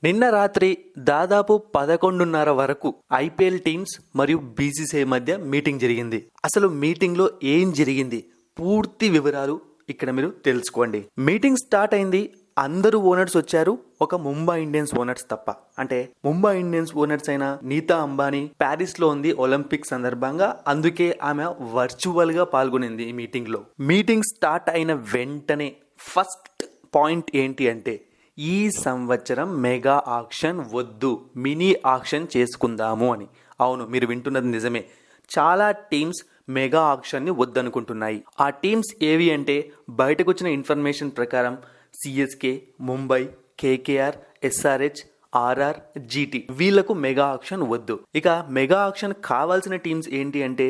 నిన్న రాత్రి దాదాపు 11:30 వరకు ఐపీఎల్ టీమ్స్ మరియు బీసీసీఐ మధ్య మీటింగ్ జరిగింది. అసలు మీటింగ్లో ఏం జరిగింది పూర్తి వివరాలు ఇక్కడ మీరు తెలుసుకోండి. మీటింగ్ స్టార్ట్ అయింది. అందరూ ఓనర్స్ వచ్చారు, ఒక ముంబై ఇండియన్స్ ఓనర్స్ తప్ప. అంటే ముంబై ఇండియన్స్ ఓనర్స్ అయిన నీతా అంబానీ ప్యారిస్ లో ఉంది ఒలింపిక్ సందర్భంగా, అందుకే ఆమె వర్చువల్ గా పాల్గొనింది ఈ మీటింగ్ లో. మీటింగ్ స్టార్ట్ అయిన వెంటనే ఫస్ట్ పాయింట్ ఏంటి అంటే, ఈ సంవత్సరం మెగా ఆక్షన్ వద్దు, మినీ ఆక్షన్ చేసుకుందాము అని. అవును, మీరు వింటున్నది నిజమే. చాలా టీమ్స్ మెగా ఆక్షన్ని వద్దనుకుంటున్నాయి. ఆ టీమ్స్ ఏవి అంటే, బయటకు వచ్చిన ఇన్ఫర్మేషన్ ప్రకారం CSK, Mumbai, KKR, SRH, RR, GT వీళ్లకు మెగా ఆక్షన్ వద్దు. ఇక మెగా ఆక్షన్ కావాల్సిన టీమ్స్ ఏంటి అంటే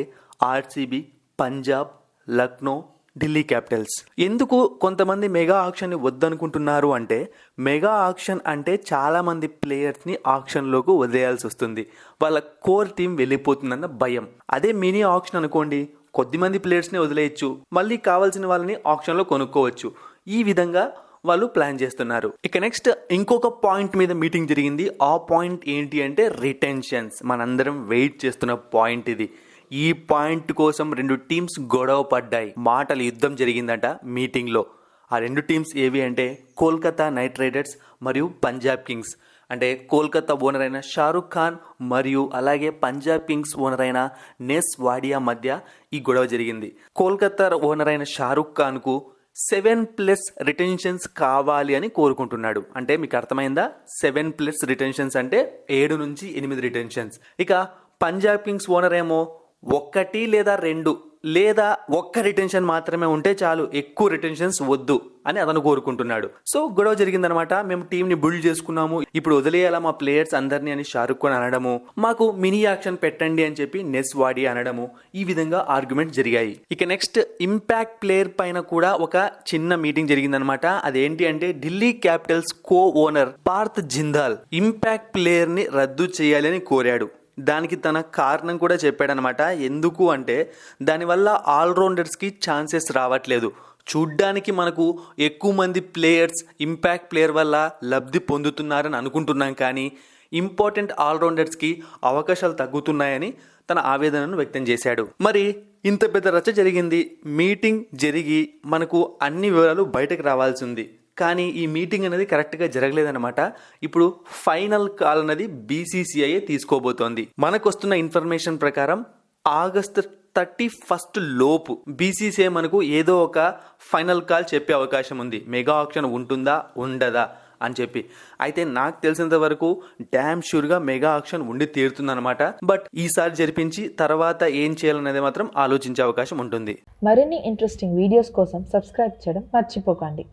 ఆర్సీబీ, పంజాబ్, లక్నో, ఢిల్లీ క్యాపిటల్స్. ఎందుకు కొంతమంది మెగా ఆక్షన్ ని వద్దనుకుంటున్నారు అంటే, మెగా ఆక్షన్ అంటే చాలా మంది ప్లేయర్స్ ని ఆక్షన్ లోకి వదిలేయాల్సి వస్తుంది, వాళ్ళ కోర్ టీం వెళ్ళిపోతుందన్న భయం. అదే మినీ ఆక్షన్ అనుకోండి, కొద్దిమంది ప్లేయర్స్ ని వదిలేయచ్చు, మళ్ళీ కావాల్సిన వాళ్ళని ఆక్షన్ లో కొనుక్కోవచ్చు. ఈ విధంగా వాళ్ళు ప్లాన్ చేస్తున్నారు. ఇక నెక్స్ట్ ఇంకొక పాయింట్ మీద మీటింగ్ జరిగింది. ఆ పాయింట్ ఏంటి అంటే రిటెన్షన్స్. మనందరం వెయిట్ చేస్తున్న పాయింట్ ఇది. ఈ పాయింట్ కోసం రెండు టీమ్స్ గొడవ పడ్డాయి, మాటల యుద్ధం జరిగిందట మీటింగ్ లో. ఆ రెండు టీమ్స్ ఏవి అంటే కోల్కతా నైట్ రైడర్స్ మరియు పంజాబ్ కింగ్స్. అంటే కోల్కతా ఓనర్ అయిన షారుఖ్ ఖాన్ మరియు అలాగే పంజాబ్ కింగ్స్ ఓనర్ అయిన నెస్ వాడియా మధ్య ఈ గొడవ జరిగింది. కోల్కతా ఓనర్ అయిన షారుఖ్ ఖాన్ కు 7+ రిటెన్షన్స్ కావాలి అని కోరుకుంటున్నాడు. అంటే మీకు అర్థమైందా? 7+ రిటెన్షన్స్ అంటే 7 నుంచి 8 రిటెన్షన్స్. ఇక పంజాబ్ కింగ్స్ ఓనర్ ఏమో 1 లేదా 2 లేదా 1 రిటెన్షన్ మాత్రమే ఉంటే చాలు, ఎక్కువ రిటెన్షన్స్ వద్దు అని అతను కోరుకుంటున్నాడు. సో గొడవ జరిగిందనమాట. మేము టీం ని బిల్డ్ చేసుకున్నాము, ఇప్పుడు వదిలేయాలా మా ప్లేయర్స్ అందరినీ అని షారుఖ్ ఖాన్ అనడము, మాకు మినీ యాక్షన్ పెట్టండి అని చెప్పి నెస్ వాడి అనడము, ఈ విధంగా ఆర్గ్యుమెంట్ జరిగాయి. ఇక నెక్స్ట్ ఇంపాక్ట్ ప్లేయర్ పైన కూడా ఒక చిన్న మీటింగ్ జరిగిందనమాట. అదేంటి అంటే Delhi Capitals co owner Parth Jindal impact player ని రద్దు చేయాలి అని కోరాడు. దానికి తన కారణం కూడా చెప్పాడనమాట. ఎందుకు అంటే, దానివల్ల ఆల్రౌండర్స్కి ఛాన్సెస్ రావట్లేదు. చూడ్డానికి మనకు ఎక్కువ మంది ప్లేయర్స్ ఇంపాక్ట్ ప్లేయర్ వల్ల లబ్ధి పొందుతున్నారని అనుకుంటున్నాం, కానీ ఇంపార్టెంట్ ఆల్రౌండర్స్కి అవకాశాలు తగ్గుతున్నాయని తన ఆవేదనను వ్యక్తం చేశాడు. మరి ఇంత పెద్ద రచ్చ జరిగింది, మీటింగ్ జరిగి మనకు అన్ని వివరాలు బయటకు రావాల్సి ఉంది, కానీ ఈ మీటింగ్ అనేది కరెక్ట్గా జరగలేదన్నమాట. ఇప్పుడు ఫైనల్ కాల్ అనేది బీసీసీఐ తీసుకోబోతోంది. మనకు వస్తున్న ఇన్ఫర్మేషన్ ప్రకారం ఆగస్టు 31 లోపు బీసీసీఐ మనకు ఏదో ఒక ఫైనల్ కాల్ చెప్పే అవకాశం ఉంది, మెగా ఆక్షన్ ఉంటుందా ఉండదా అని చెప్పి. అయితే నాకు తెలిసినంత వరకు డ్యామ్ షూర్గా మెగా ఆక్షన్ ఉండి తీరుతుందన్నమాట. బట్ ఈసారి జరిపించి తర్వాత ఏం చేయాలనేది మాత్రం ఆలోచించే అవకాశం ఉంటుంది. మరిన్ని ఇంట్రెస్టింగ్ వీడియోస్ కోసం సబ్స్క్రైబ్ చేయడం మర్చిపోకండి.